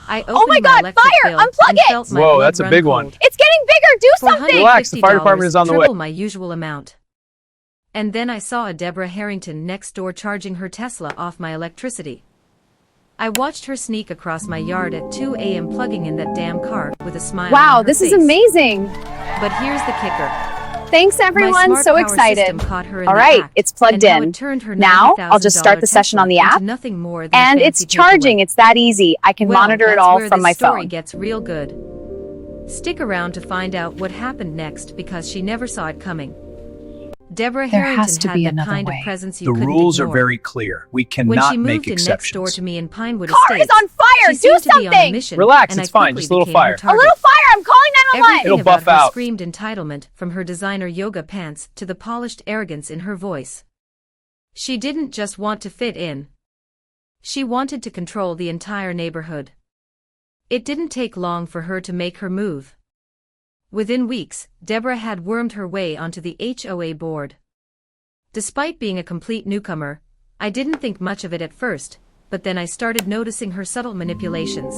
I Oh my opened my God, electric fire! bill Unplug and it! felt my Whoa, blood that's a run big one. cold. It's getting bigger! Do something! Relax, the fire department is on the way. Triple my usual amount. And then I saw a Deborah Harrington next door charging her Tesla off my electricity. I watched her sneak across my yard at 2 a.m. plugging in that damn car with a smile on Wow, her this face. is amazing! But here's the kicker. Thanks everyone, My so smart power excited. system caught her in All the right, act, it's plugged and how in. it turned her Now, I'll just start the $90,000 session on the Tesla app. into nothing more than a And fancy it's charging, takeaway. it's that easy. I can Well, monitor it that's all where from this my story phone. gets real good. Stick around to find out what happened next because she never saw it coming. Deborah There Harrington has to had be the another kind way. of presence you The couldn't rules are ignore. very clear. We When cannot she make moved in next door exceptions. to me in Pinewood Car is Estates, on fire! she Do seemed to be on a something! mission, Relax, and it's I fine, quickly just a little became her fire. A target. little fire! I'm calling 911! Everything It'll about buff her out. screamed entitlement, from her designer yoga pants to the polished arrogance in her voice. She didn't just want to fit in. She wanted to control the entire neighborhood. It didn't take long for her to make her move. Within weeks, Deborah had wormed her way onto the HOA board. Despite being a complete newcomer, I didn't think much of it at first, but then I started noticing her subtle manipulations.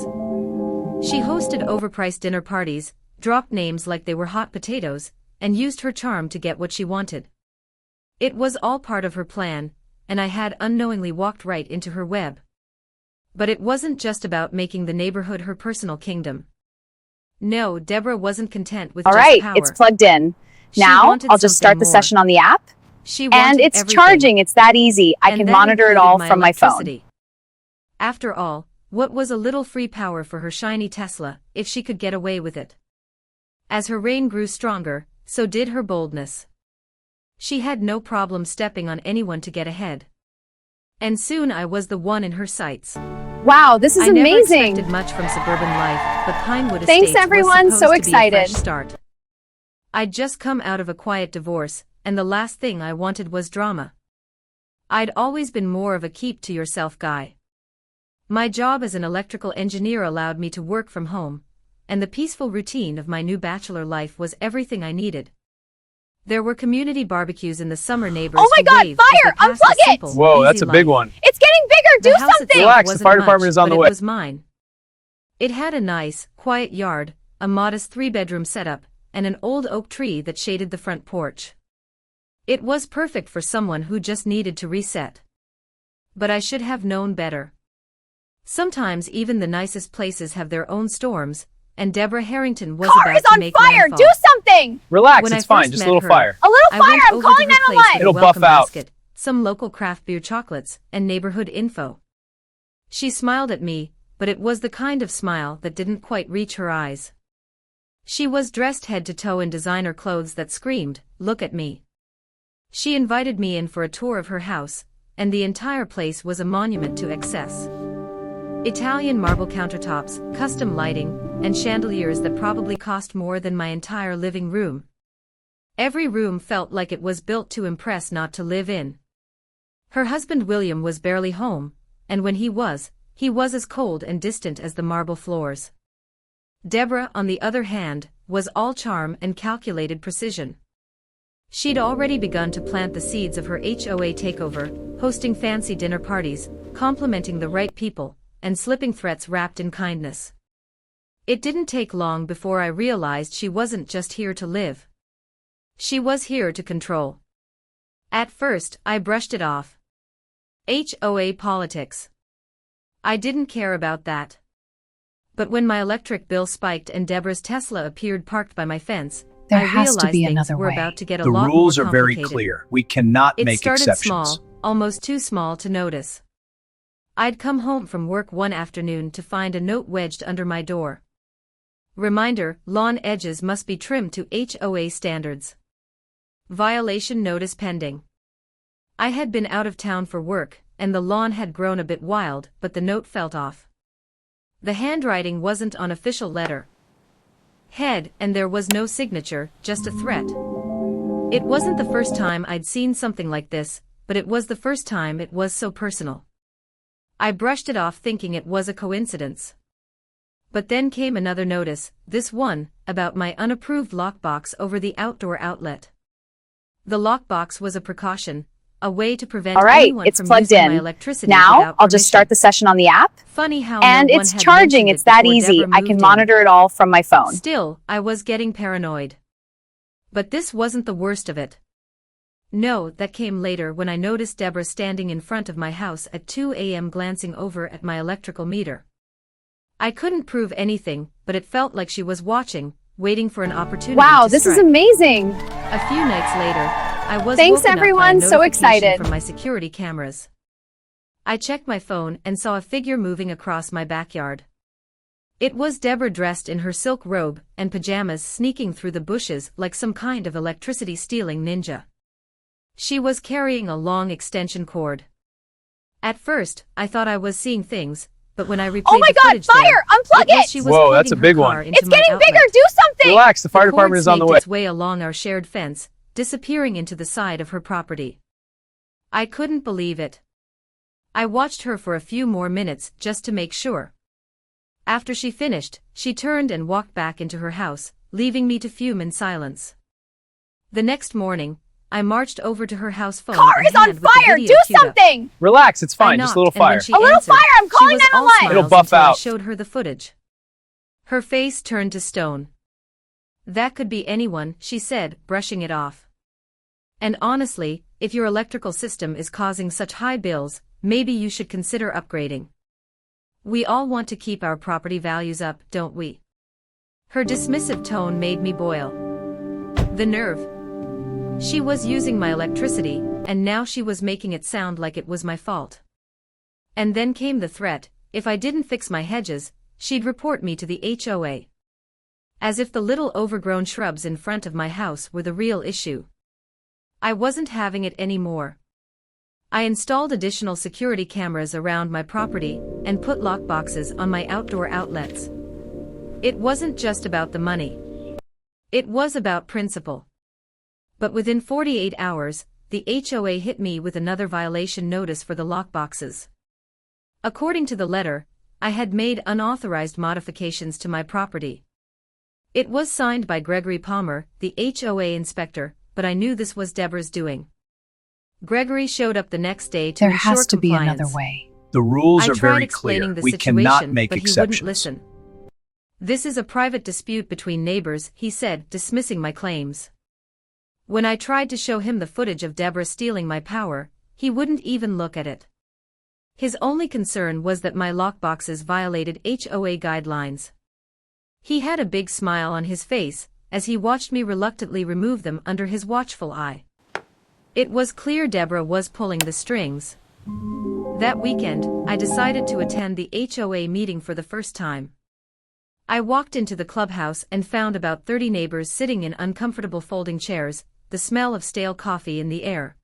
She hosted overpriced dinner parties, dropped names like they were hot potatoes, and used her charm to get what she wanted. It was all part of her plan, and I had unknowingly walked right into her web. But it wasn't just about making the neighborhood her personal kingdom. No, Deborah wasn't content with All just right, power. it's plugged in. She Now, wanted I'll just start something the more. session on the app. She wanted And it's everything. charging, it's that easy. I And can that monitor it included all from my phone. electricity. After all, what was a little free power for her shiny Tesla, if she could get away with it? As her reign grew stronger, so did her boldness. She had no problem stepping on anyone to get ahead. And soon I was the one in her sights. Wow, this is I never amazing! expected much from suburban life, but Pinewood Thanks, Estates everyone, was so supposed to be a excited. fresh start. I'd just come out of a quiet divorce, and the last thing I wanted was drama. I'd always been more of a keep-to-yourself guy. My job as an electrical engineer allowed me to work from home, and the peaceful routine of my new bachelor life was everything I needed. There were community barbecues in the summer. Neighbors Oh my who God, waved as fire! they passed Unplug a it! simple, Whoa, easy that's a big life. one. It's getting bigger! The Do house something! itself Relax, the wasn't fire much, department is on but the it way. was mine. It had a nice, quiet yard, a modest 3-bedroom setup, and an old oak tree that shaded the front porch. It was perfect for someone who just needed to reset. But I should have known better. Sometimes even the nicest places have their own storms, and Deborah Harrington was Car about is to on make fire! landfall. Do something! Relax, When I it's fine, first just a met little her, fire. A little I fire! went I'm over calling to her place 911! with a It'll buff welcome out. basket, some local craft beer chocolates, and neighborhood info. She smiled at me, but it was the kind of smile that didn't quite reach her eyes. She was dressed head to toe in designer clothes that screamed, "Look at me." She invited me in for a tour of her house, and the entire place was a monument to excess. Italian marble countertops, custom lighting, and chandeliers that probably cost more than my entire living room. Every room felt like it was built to impress, not to live in. Her husband William was barely home, and when he was as cold and distant as the marble floors. Deborah, on the other hand, was all charm and calculated precision. She'd already begun to plant the seeds of her HOA takeover, hosting fancy dinner parties, complimenting the right people, and slipping threats wrapped in kindness. It didn't take long before I realized she wasn't just here to live. She was here to control. At first, I brushed it off. HOA politics. I didn't care about that. But when my electric bill spiked and Deborah's Tesla appeared parked by my fence, There I has realized to be things another were way. about to get a The lot rules more are very complicated. clear. We cannot It make started exceptions. small, almost too small to notice. I'd come home from work one afternoon to find a note wedged under my door. Reminder: lawn edges must be trimmed to HOA standards. Violation notice pending. I had been out of town for work, and the lawn had grown a bit wild, but the note felt off. The handwriting wasn't on official letter head, and there was no signature, just a threat. It wasn't the first time I'd seen something like this, but it was the first time it was so personal. I brushed it off thinking it was a coincidence. But then came another notice, this one, about my unapproved lockbox over the outdoor outlet. The lockbox was a precaution, a way to prevent All right, anyone it's from plugged using my in. electricity Now, without I'll just start permission. the session on the app. Funny how And no one it's had charging. mentioned It's it that before easy. Deborah I can moved in. monitor it all from my phone. Still, I was getting paranoid. But this wasn't the worst of it. No, that came later when I noticed Deborah standing in front of my house at 2 a.m. glancing over at my electrical meter. I couldn't prove anything, but it felt like she was watching, waiting for an opportunity Wow, to this is strike. amazing. A few nights later, I was Thanks, woken up by a everyone. So notification excited. from my security cameras. I checked my phone and saw a figure moving across my backyard. It was Deborah dressed in her silk robe and pajamas sneaking through the bushes like some kind of electricity-stealing ninja. She was carrying a long extension cord. At first, I thought I was seeing things, but when I replayed Oh my the God, footage fire! there, Unplug was it! she was Whoa, that's a plugging big her one. car into It's my getting outlet. bigger. Do something. Relax, the fire The cord department is on the snaked way. its way along our shared fence, disappearing into the side of her property. I couldn't believe it. I watched her for a few more minutes just to make sure. After she finished, she turned and walked back into her house, leaving me to fume in silence. The next morning, I marched over to her house phone. Car in is on hand with the fire. video Do queued up. something. Relax, it's I fine, just a little knocked, and when fire. she A little answered, fire. I'm calling she was all 911. It'll smiles buff until I out. showed her the footage. Her face turned to stone. That could be anyone, she said, brushing it off. And honestly, if your electrical system is causing such high bills, maybe you should consider upgrading. We all want to keep our property values up, don't we? Her dismissive tone made me boil. The nerve. She was using my electricity, and now she was making it sound like it was my fault. And then came the threat: if I didn't fix my hedges, she'd report me to the HOA. As if the little overgrown shrubs in front of my house were the real issue. I wasn't having it anymore. I installed additional security cameras around my property and put lockboxes on my outdoor outlets. It wasn't just about the money. It was about principle. But within 48 hours, the HOA hit me with another violation notice for the lockboxes. According to the letter, I had made unauthorized modifications to my property. It was signed by Gregory Palmer, the HOA inspector, but I knew this was Deborah's doing. Gregory showed up the next day to There ensure has to be compliance. another way. The rules I are tried very explaining clear. the We situation, cannot make but he exceptions. wouldn't listen. This is a private dispute between neighbors, he said, dismissing my claims. When I tried to show him the footage of Deborah stealing my power, he wouldn't even look at it. His only concern was that my lockboxes violated HOA guidelines. He had a big smile on his face as he watched me reluctantly remove them under his watchful eye. It was clear Deborah was pulling the strings. That weekend, I decided to attend the HOA meeting for the first time. I walked into the clubhouse and found about 30 neighbors sitting in uncomfortable folding chairs, the smell of stale coffee in the air.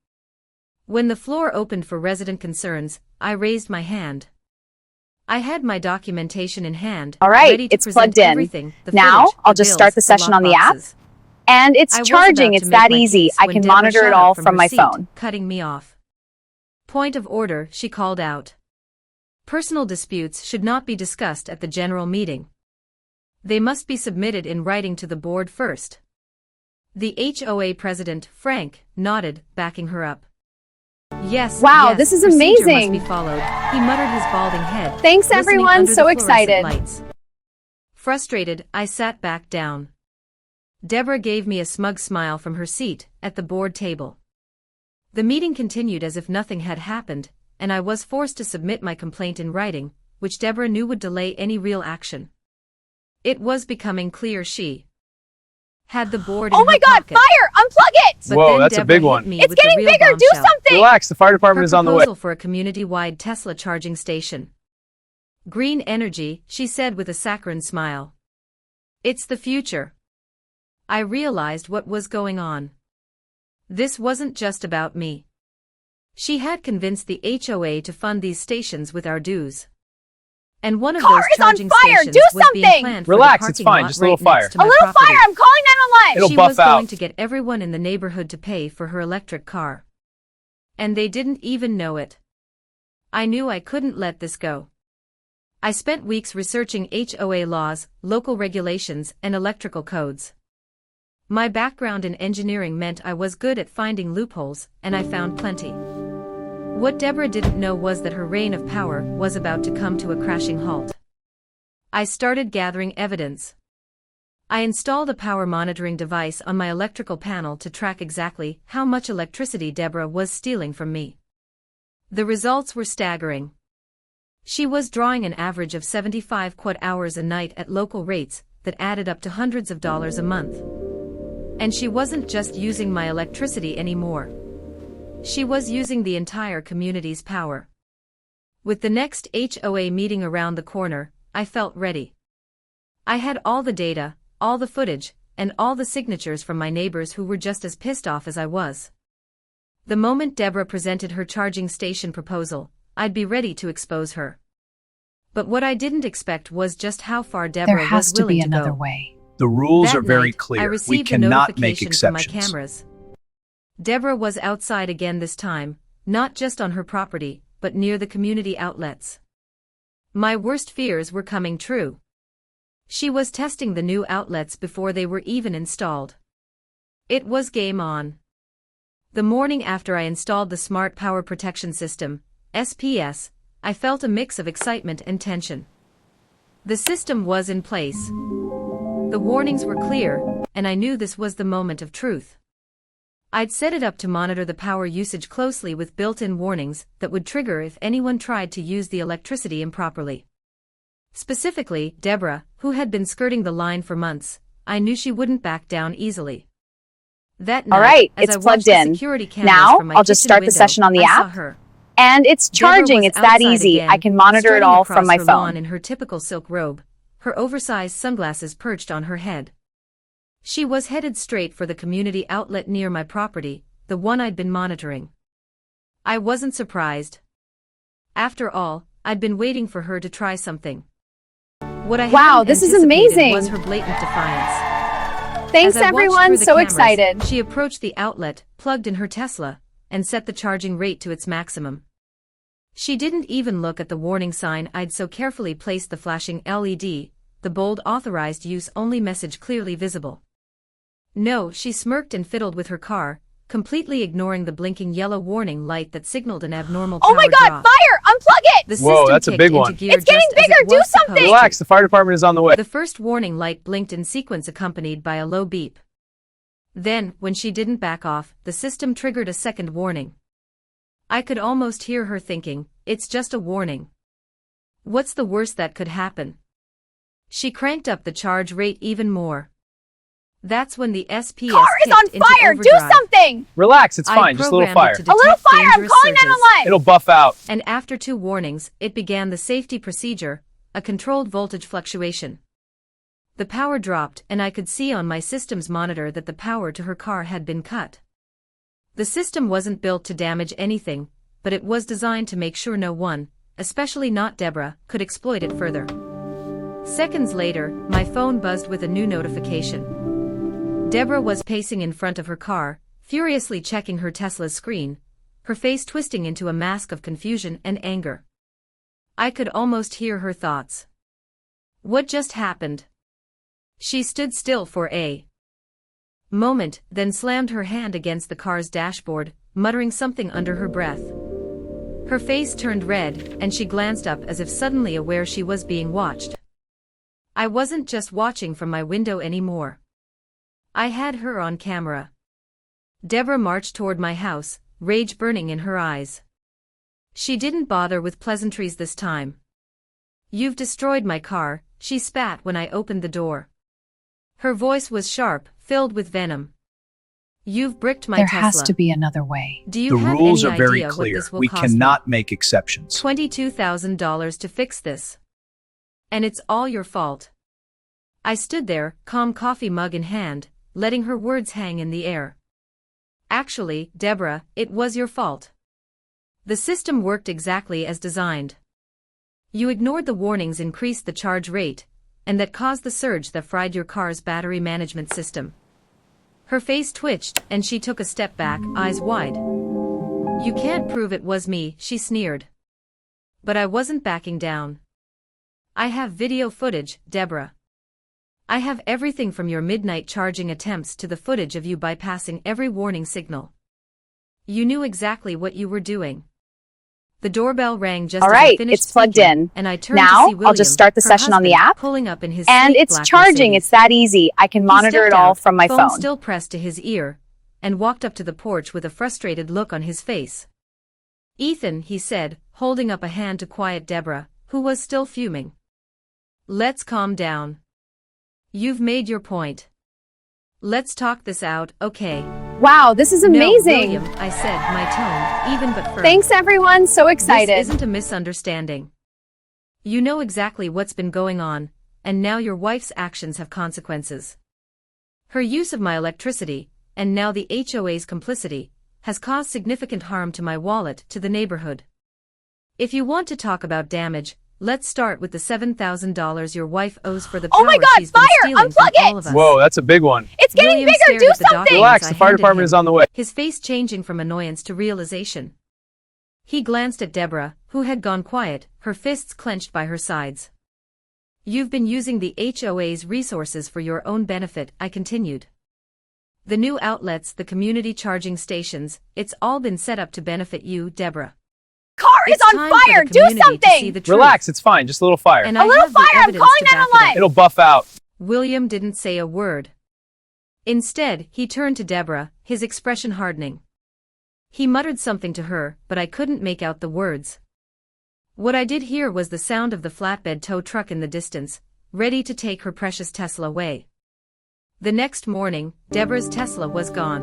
When the floor opened for resident concerns, I raised my hand. I had my documentation in hand, All right, ready to it's present plugged in. everything, the Now, footage, I'll the just bills, start the session on the app. lockboxes. And it's I was charging. about It's to make that my easy. case I when can Deborah monitor shot it up all from from her my seat, phone. cutting me off. Point of order, she called out. Personal disputes should not be discussed at the general meeting. They must be submitted in writing to the board first. The HOA president, Frank, nodded, backing her up. Yes, Wow, yes, this is procedure amazing. must be followed, he muttered, his balding head. Thanks, listening everyone. under So the fluorescent excited. lights. Frustrated, I sat back down. Deborah gave me a smug smile from her seat at the board table. The meeting continued as if nothing had happened, and I was forced to submit my complaint in writing, which Deborah knew would delay any real action. It was becoming clear she had the board in Oh my her God, pocket. fire! Unplug it! But Whoa, then that's a Deborah big hit one. me It's with the getting real bigger. Do bombshell. something. Relax, the fire department Her is on the way. proposal for a community-wide Tesla charging station. Green energy, she said with a saccharine smile. It's the future. I realized what was going on. This wasn't just about me. She had convinced the HOA to fund these stations with our dues. And one of Car those is on charging fire. stations Do was being something. planned for Relax, the it's parking fine, lot just a little right fire. next to A my little property. fire. I'm calling 911. It'll She buff was going out. to get everyone in the neighborhood to pay for her electric car. And they didn't even know it. I knew I couldn't let this go. I spent weeks researching HOA laws, local regulations, and electrical codes. My background in engineering meant I was good at finding loopholes, and I found plenty. What Deborah didn't know was that her reign of power was about to come to a crashing halt. I started gathering evidence. I installed a power monitoring device on my electrical panel to track exactly how much electricity Deborah was stealing from me. The results were staggering. She was drawing an average of 75 kWh a night at local rates that added up to hundreds of dollars a month. And she wasn't just using my electricity anymore. She was using the entire community's power. With the next HOA meeting around the corner, I felt ready. I had all the data, all the footage, and all the signatures from my neighbors who were just as pissed off as I was. The moment Deborah presented her charging station proposal, I'd be ready to expose her. But what I didn't expect was just how far Deborah was willing to go. There has to be another way. The rules That are very night, clear. I We received a cannot make notification from my exceptions. cameras. Deborah was outside again this time, not just on her property, but near the community outlets. My worst fears were coming true. She was testing the new outlets before they were even installed. It was game on. The morning after I installed the Smart Power Protection System, SPS, I felt a mix of excitement and tension. The system was in place. The warnings were clear, and I knew this was the moment of truth. I'd set it up to monitor the power usage closely with built-in warnings that would trigger if anyone tried to use the electricity improperly. Specifically, Deborah, who had been skirting the line for months, I knew she wouldn't back down easily. That night, All right, as it's I watched plugged the in. security cameras Now, from my I'll just kitchen start the window, session on the I saw app. her. And it's Deborah charging. was It's that outside easy. again, I can monitor it strutting all across from my her lawn phone. in her typical silk robe, her oversized sunglasses perched on her head. She was headed straight for the community outlet near my property, the one I'd been monitoring. I wasn't surprised. After all, I'd been waiting for her to try something. What I Wow, hadn't this is anticipated amazing. was her blatant defiance. Thanks, As I watched everyone. through the So cameras, excited. She approached the outlet, plugged in her Tesla, and set the charging rate to its maximum. She didn't even look at the warning sign I'd so carefully placed, the flashing LED, the bold authorized use only message clearly visible. No, she smirked and fiddled with her car, completely ignoring the blinking yellow warning light that signaled an abnormal power Oh my God, drop. fire! Unplug it! The Whoa, system that's a kicked big into one. gear It's getting just as bigger, it do was supposed something! to. Relax, the fire department is on the way. The first warning light blinked in sequence, accompanied by a low beep. Then, when she didn't back off, the system triggered a second warning. I could almost hear her thinking, it's just a warning. What's the worst that could happen? She cranked up the charge rate even more. That's when the SPS Car is on kicked into fire! Do overdrive. something! Relax, it's I fine, just a little programmed fire. it to A little detect fire! I'm dangerous calling surges. 911! It'll buff out. And after 2 warnings, it began the safety procedure, a controlled voltage fluctuation. The power dropped, and I could see on my system's monitor that the power to her car had been cut. The system wasn't built to damage anything, but it was designed to make sure no one, especially not Deborah, could exploit it further. Seconds later, my phone buzzed with a new notification. Deborah was pacing in front of her car, furiously checking her Tesla's screen, her face twisting into a mask of confusion and anger. I could almost hear her thoughts. What just happened? She stood still for a moment, then slammed her hand against the car's dashboard, muttering something under her breath. Her face turned red, and she glanced up as if suddenly aware she was being watched. I wasn't just watching from my window anymore. I had her on camera. Deborah marched toward my house, rage burning in her eyes. She didn't bother with pleasantries this time. "You've destroyed my car," she spat when I opened the door. Her voice was sharp, filled with venom. "You've bricked my There Tesla. has to be another way. Do you The have rules any are very idea what clear. this will We cost me? cannot make exceptions. $22,000 to fix this. And it's all your fault." I stood there, calm coffee mug in hand, letting her words hang in the air. "Actually, Deborah, it was your fault. The system worked exactly as designed. You ignored the warnings, increased the charge rate, and that caused the surge that fried your car's battery management system." Her face twitched, and she took a step back, eyes wide. "You can't prove it was me," she sneered. But I wasn't backing down. "I have video footage, Deborah. I have everything from your midnight charging attempts to the footage of you bypassing every warning signal. You knew exactly what you were doing. The doorbell rang just All as I right, finished it's plugged speaking, in. and I turned Now, to see William, I'll just start the her session on the husband, app. pulling up in his And sleek it's black charging. Mercedes. It's that easy. I can He monitor stepped it all out, from my phone phone. still pressed to his ear, and walked up to the porch with a frustrated look on his face. Ethan, he said, holding up a hand to quiet Deborah, who was still fuming. Let's calm down. You've made your point. Let's talk this out, okay? Wow, this is No, amazing. William, I said, my tone, even but firm. Thanks, everyone. So excited. This isn't a misunderstanding. You know exactly what's been going on, and now your wife's actions have consequences. Her use of my electricity, and now the HOA's complicity, has caused significant harm to my wallet, to the neighborhood. If you want to talk about damage, let's start with the $7,000 your wife owes for the power Oh my God, she's been fire! stealing Unplug from it! all of us. Whoa, that's a big one. It's getting William bigger. stared Do at the something. documents Relax, I the fire handed department him, is on the way. his face changing from annoyance to realization. He glanced at Deborah, who had gone quiet, her fists clenched by her sides. You've been using the HOA's resources for your own benefit, I continued. The new outlets, the community charging stations, it's all been set up to benefit you, Deborah. Car is It's on time for fire. the Do community to see something. the truth. Relax, it's fine. Just a little fire. And A I little have the fire. I'm evidence calling to back it up. 911. It'll buff out. William didn't say a word. Instead, he turned to Deborah, his expression hardening. He muttered something to her, but I couldn't make out the words. What I did hear was the sound of the flatbed tow truck in the distance, ready to take her precious Tesla away. The next morning, Deborah's Tesla was gone.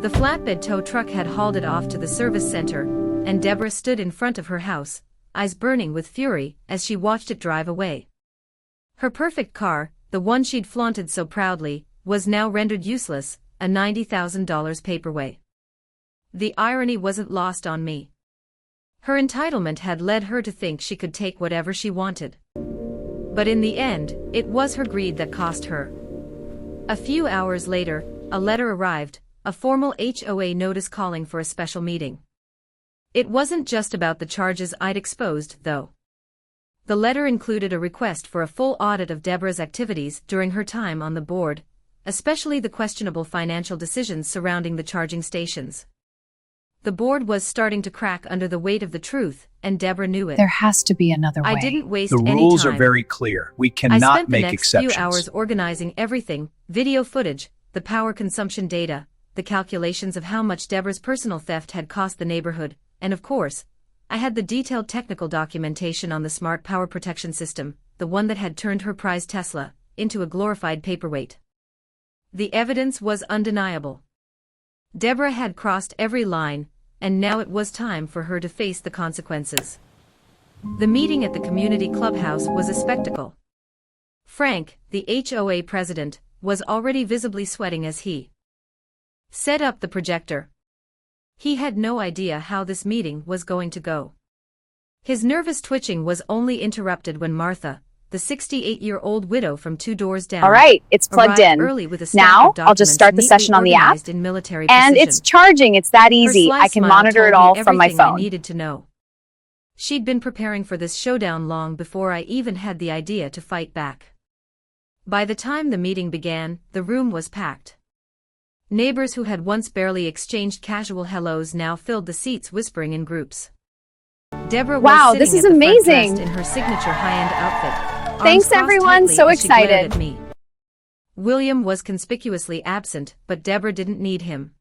The flatbed tow truck had hauled it off to the service center, and Deborah stood in front of her house, eyes burning with fury, as she watched it drive away. Her perfect car, the one she'd flaunted so proudly, was now rendered useless, a $90,000 paperweight. The irony wasn't lost on me. Her entitlement had led her to think she could take whatever she wanted. But in the end, it was her greed that cost her. A few hours later, a letter arrived, a formal HOA notice calling for a special meeting. It wasn't just about the charges I'd exposed, though. The letter included a request for a full audit of Deborah's activities during her time on the board, especially the questionable financial decisions surrounding the charging stations. The board was starting to crack under the weight of the truth, and Deborah knew it. There has to be another way. I didn't waste The any rules time. are very clear. We I cannot spent the make next exceptions. few hours organizing everything, video footage, the power consumption data, the calculations of how much Deborah's personal theft had cost the neighborhood, and of course, I had the detailed technical documentation on the smart power protection system, the one that had turned her prized Tesla into a glorified paperweight. The evidence was undeniable. Deborah had crossed every line, and now it was time for her to face the consequences. The meeting at the community clubhouse was a spectacle. Frank, the HOA president, was already visibly sweating as he set up the projector. He had no idea how this meeting was going to go. His nervous twitching was only interrupted when Martha, the 68-year-old widow from 2 doors down, All right, it's plugged arrived in. early with a stack Now, of I'll just documents start the neatly session on the app. organized in military And precision. it's charging. It's that Her easy. sly I can smile monitor told it me all from my everything I phone. needed to know. She'd been preparing for this showdown long before I even had the idea to fight back. By the time the meeting began, the room was packed. Neighbors who had once barely exchanged casual hellos now filled the seats, whispering in groups. Deborah Wow, was this sitting is at the front amazing. dressed in her signature high-end outfit. arms Thanks, crossed everyone. tightly So as she glared excited. at me. William was conspicuously absent, but Deborah didn't need him.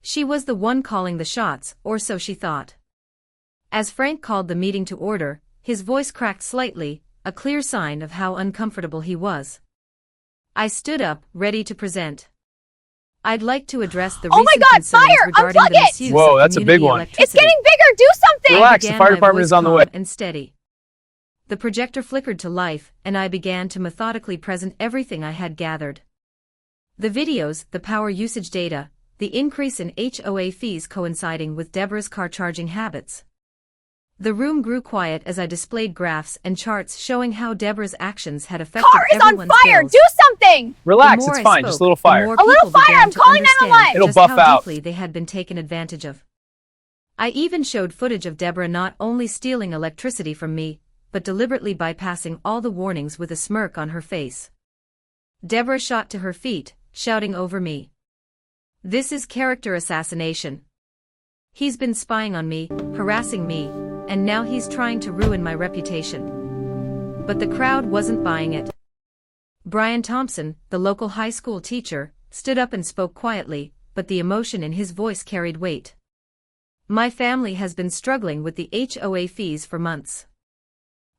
She was the one calling the shots, or so she thought. As Frank called the meeting to order, his voice cracked slightly, a clear sign of how uncomfortable he was. I stood up, ready to present. I'd like to address the Oh my recent God, concerns fire! regarding Unplug the it! misuse Whoa, of that's a big community one. electricity. It's getting bigger. Do something. Relax, the Began fire my department voice is on the calm way. and steady. The projector flickered to life, and I began to methodically present everything I had gathered. The videos, the power usage data, the increase in HOA fees coinciding with Deborah's car charging habits. The room grew quiet as I displayed graphs and charts showing how Deborah's actions had affected Car is on everyone's fire. bills. Do something. Relax, The more it's I fine. spoke, Just a little the fire. more A little people fire, began I'm to calling understand 911. It'll just buff how out. deeply they had been taken advantage of. I even showed footage of Deborah not only stealing electricity from me, but deliberately bypassing all the warnings with a smirk on her face. Deborah shot to her feet, shouting over me. This is character assassination. He's been spying on me, harassing me, and now he's trying to ruin my reputation. But the crowd wasn't buying it. Brian Thompson, the local high school teacher, stood up and spoke quietly, but the emotion in his voice carried weight. My family has been struggling with the HOA fees for months.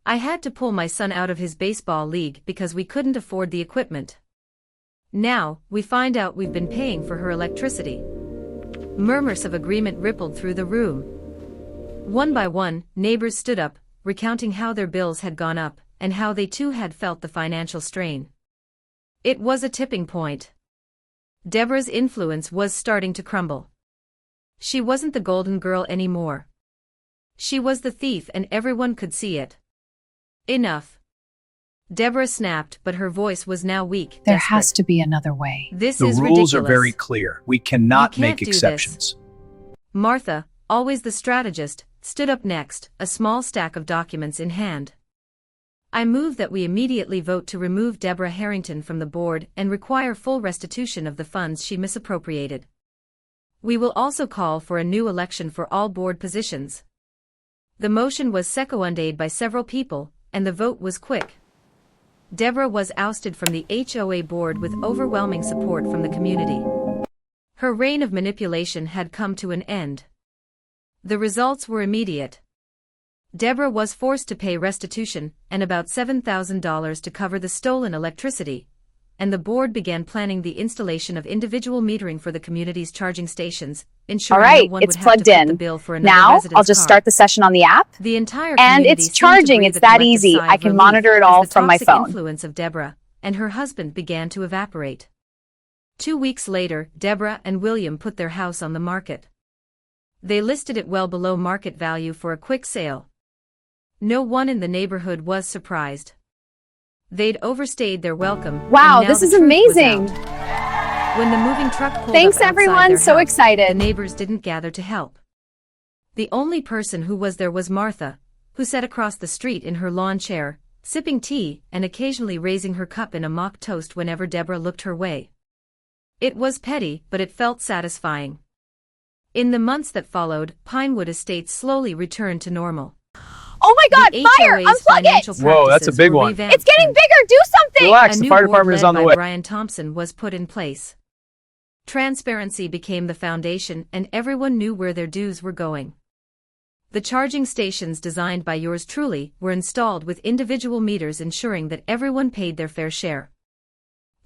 I had to pull my son out of his baseball league because we couldn't afford the equipment. Now, we find out we've been paying for her electricity. Murmurs of agreement rippled through the room. One by one, neighbors stood up, recounting how their bills had gone up, and how they too had felt the financial strain. It was a tipping point. Deborah's influence was starting to crumble. She wasn't the golden girl anymore. She was the thief, and everyone could see it. Enough. Deborah snapped, but her voice was now weak. There desperate. has to be another way. This The is rules ridiculous. are very clear. We cannot You can't make do this. exceptions. Martha, always the strategist, stood up next, a small stack of documents in hand. I move that we immediately vote to remove Deborah Harrington from the board and require full restitution of the funds she misappropriated. We will also call for a new election for all board positions. The motion was seconded by several people, and the vote was quick. Deborah was ousted from the HOA board with overwhelming support from the community. Her reign of manipulation had come to an end. The results were immediate. Deborah was forced to pay restitution and about $7,000 to cover the stolen electricity, and the board began planning the installation of individual metering for the community's charging stations, All ensuring right, no one it's would have to plugged foot the in. bill for another Now, resident's I'll just car. start the session on the app. The entire And community it's seemed to charging. breathe It's a that collective easy. sigh I of can relief monitor it as all the from my toxic phone. influence of Deborah and her husband began to evaporate. 2 weeks later, Deborah and William put their house on the market. They listed it well below market value for a quick sale. No one in the neighborhood was surprised. They'd overstayed their welcome. Wow, and now this the is truth was amazing. out. When the moving truck pulled Thanks, up outside everyone. their So house, excited. the neighbors didn't gather to help. The only person who was there was Martha, who sat across the street in her lawn chair, sipping tea and occasionally raising her cup in a mock toast whenever Deborah looked her way. It was petty, but it felt satisfying. In the months that followed, Pinewood Estates slowly returned to normal. Oh my God, The fire! HOA's Unplug financial it! Whoa, that's a practices big were one. revamped It's getting and bigger! Do something! Relax, a the new fire board department is led on the by way. Brian Thompson was put in place. Transparency became the foundation, and everyone knew where their dues were going. The charging stations designed by yours truly were installed with individual meters ensuring that everyone paid their fair share.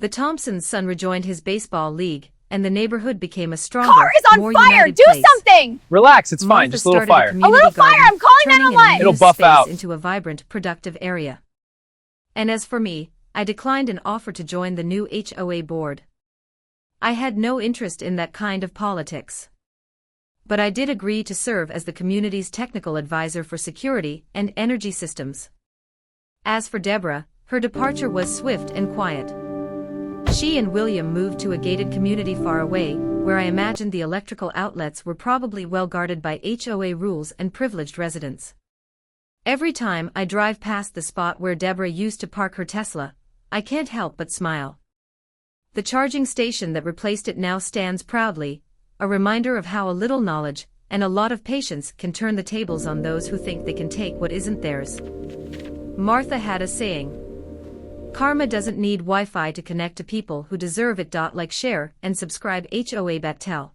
The Thompson's son rejoined his baseball league, and the neighborhood became a stronger, Car is on more fire! united Do place. something! Relax, it's fine. Martha Just a little started fire. community A little fire! garden, I'm calling turning an 911. It'll unused buff space out. into a vibrant, productive area. And as for me, I declined an offer to join the new HOA board. I had no interest in that kind of politics. But I did agree to serve as the community's technical advisor for security and energy systems. As for Deborah, her departure was swift and quiet. She and William moved to a gated community far away, where I imagined the electrical outlets were probably well guarded by HOA rules and privileged residents. Every time I drive past the spot where Deborah used to park her Tesla, I can't help but smile. The charging station that replaced it now stands proudly, a reminder of how a little knowledge and a lot of patience can turn the tables on those who think they can take what isn't theirs. Martha had a saying: karma doesn't need Wi-Fi to connect to people who deserve it. Like, share, and subscribe. HOA Battelle.